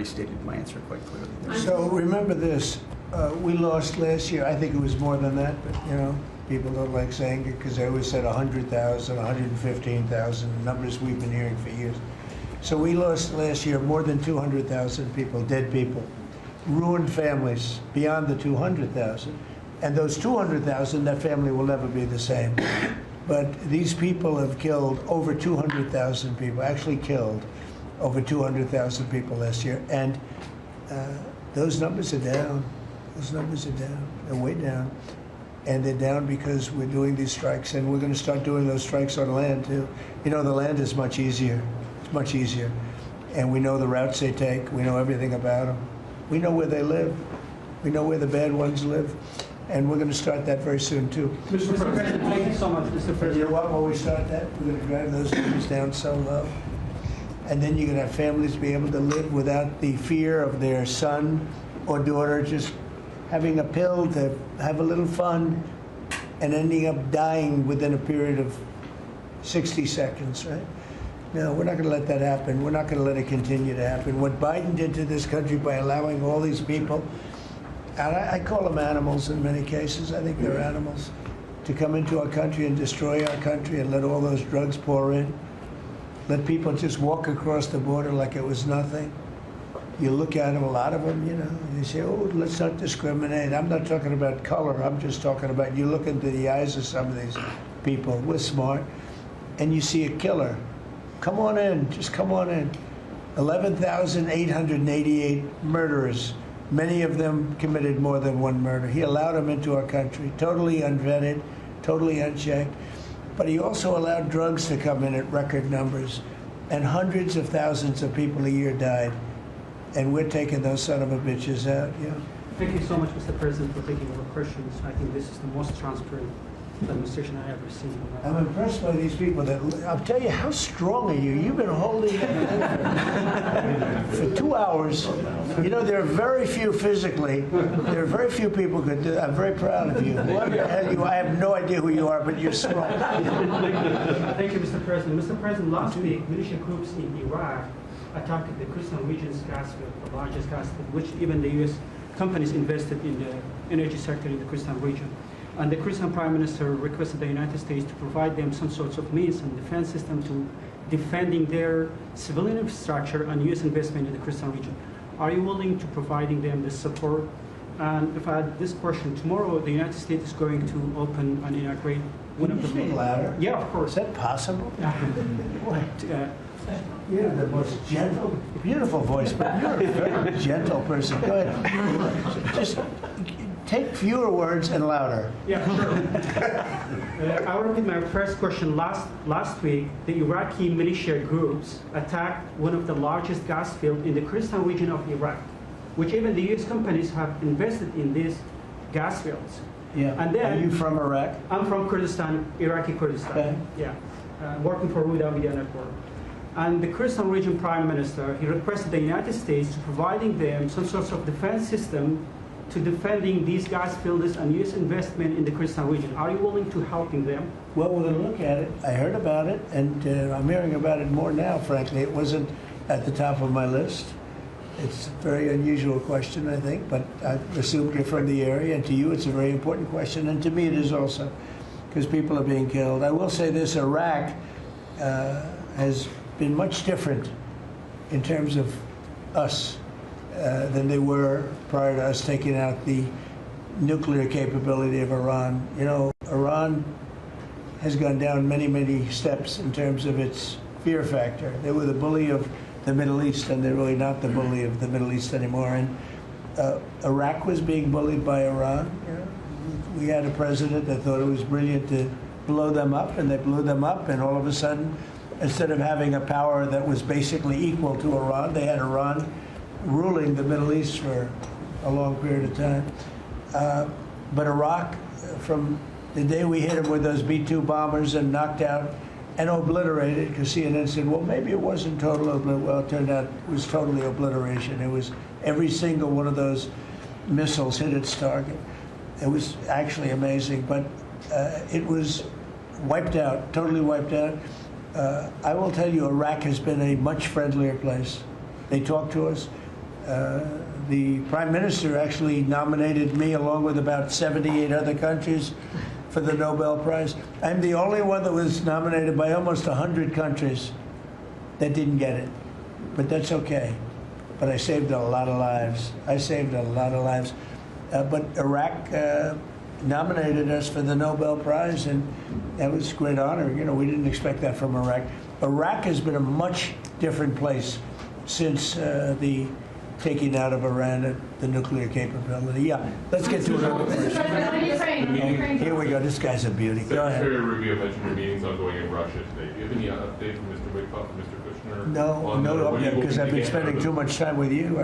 stated my answer quite clearly. So remember this, we lost last year, I think it was more than that, but people don't like saying it because they always said 100,000, 115,000, numbers we've been hearing for years. So we lost last year more than 200,000 people, dead people, ruined families beyond the 200,000. And those 200,000, that family will never be the same. But these people have killed over 200,000 people, actually killed over 200,000 people last year. And those numbers are down. Those numbers are down. They're way down. And they're down because we're doing these strikes, and we're going to start doing those strikes on land, too. The land is much easier. It's much easier. And we know the routes they take. We know everything about them. We know where they live. We know where the bad ones live. And we're going to start that very soon, too. Mr. President, thank you so much, Mr. President. You know what? When we start that, we're going to drive those numbers down so low. And then you're going to have families be able to live without the fear of their son or daughter just having a pill to have a little fun and ending up dying within a period of 60 seconds, right? No, we're not going to let that happen. We're not going to let it continue to happen. What Biden did to this country by allowing all these people, and I call them animals in many cases, I think they're animals, to come into our country and destroy our country and let all those drugs pour in. Let people just walk across the border like it was nothing. You look at them, a lot of them, you say, oh, let's not discriminate. I'm not talking about color. I'm just talking about you look into the eyes of some of these people. We're smart. And you see a killer. Come on in. Just come on in. 11,888 murderers. Many of them committed more than one murder. He allowed them into our country, totally unvetted, totally unchecked. But he also allowed drugs to come in at record numbers, and hundreds of thousands of people a year died. And we're taking those son of a bitches out, Thank you so much, Mr. President, for taking our questions. I think this is the most transparent administration I ever seen. I'm impressed by these people. I'll tell you, how strong are you? You've been holding it for 2 hours. There are very few physically. There are very few people who could do that. I'm very proud of you. Whoever the hell you are, I have no idea who you are, but you're strong. Thank you, Mr. President. Mr. President, last week, militia groups in Iraq attacked the Kurdistan region's gas field, the largest gas field, which even the U.S. companies invested in the energy sector in the Kurdistan region. And the Kurdistan Prime Minister requested the United States to provide them some sorts of means and defense system to defending their civilian infrastructure and U.S. investment in the Kurdistan region. Are you willing to providing them the support? And if I had this question, tomorrow the United States is going to open and integrate one of the... Can you speak louder? Yeah, of course. Is that possible? What? You're the most gentle, beautiful voice, but you're a very gentle person. Go ahead. Just take fewer words and louder. Yeah, sure. I'll repeat my first question. Last week, the Iraqi militia groups attacked one of the largest gas fields in the Kurdistan region of Iraq, which even the U.S. companies have invested in these gas fields. Yeah. And then, are you from Iraq? I'm from Kurdistan, Iraqi Kurdistan. Okay. Yeah. Working for Ruda Media Network. And the Kurdistan region prime minister, he requested the United States to providing them some sorts of defense system to defending these gas fields and U.S. investment in the Kurdistan region. Are you willing to helping them? Well, we're going to look at it. I heard about it, and I'm hearing about it more now, frankly. It wasn't at the top of my list. It's a very unusual question, I think, but I assumed you're from the area, and to you it's a very important question, and to me it is also, because people are being killed. I will say this, Iraq has been much different in terms of us than they were prior to us taking out the nuclear capability of Iran. Iran has gone down many, many steps in terms of its fear factor. They were the bully of the Middle East, and they're really not the bully of the Middle East anymore. And Iraq was being bullied by Iran. We had a president that thought it was brilliant to blow them up, and they blew them up, and all of a sudden, instead of having a power that was basically equal to Iran, they had Iran ruling the Middle East for a long period of time. But Iraq, from the day we hit them with those B-2 bombers and knocked out and obliterated, because CNN said, well, maybe it wasn't total obliteration. Well, it turned out it was totally obliteration. It was every single one of those missiles hit its target. It was actually amazing, but it was wiped out, totally wiped out. I will tell you, Iraq has been a much friendlier place. They talk to us. The Prime Minister actually nominated me along with about 78 other countries for the Nobel Prize. I'm the only one that was nominated by almost 100 countries that didn't get it. But that's okay. But I saved a lot of lives. I saved a lot of lives. But Iraq nominated us for the Nobel Prize, and that was a great honor. You know, we didn't expect that from Iraq. Iraq has been a much different place since the taking out of Iran the nuclear capability. Yeah, let's get to another question. Here we go. This guy's a beauty. Go ahead. Secretary Rubio mentioned your meetings ongoing in Russia today. Do you have any update from Mr. Witkoff and Mr. Kushner? No, no update, because I've been spending too much time with you.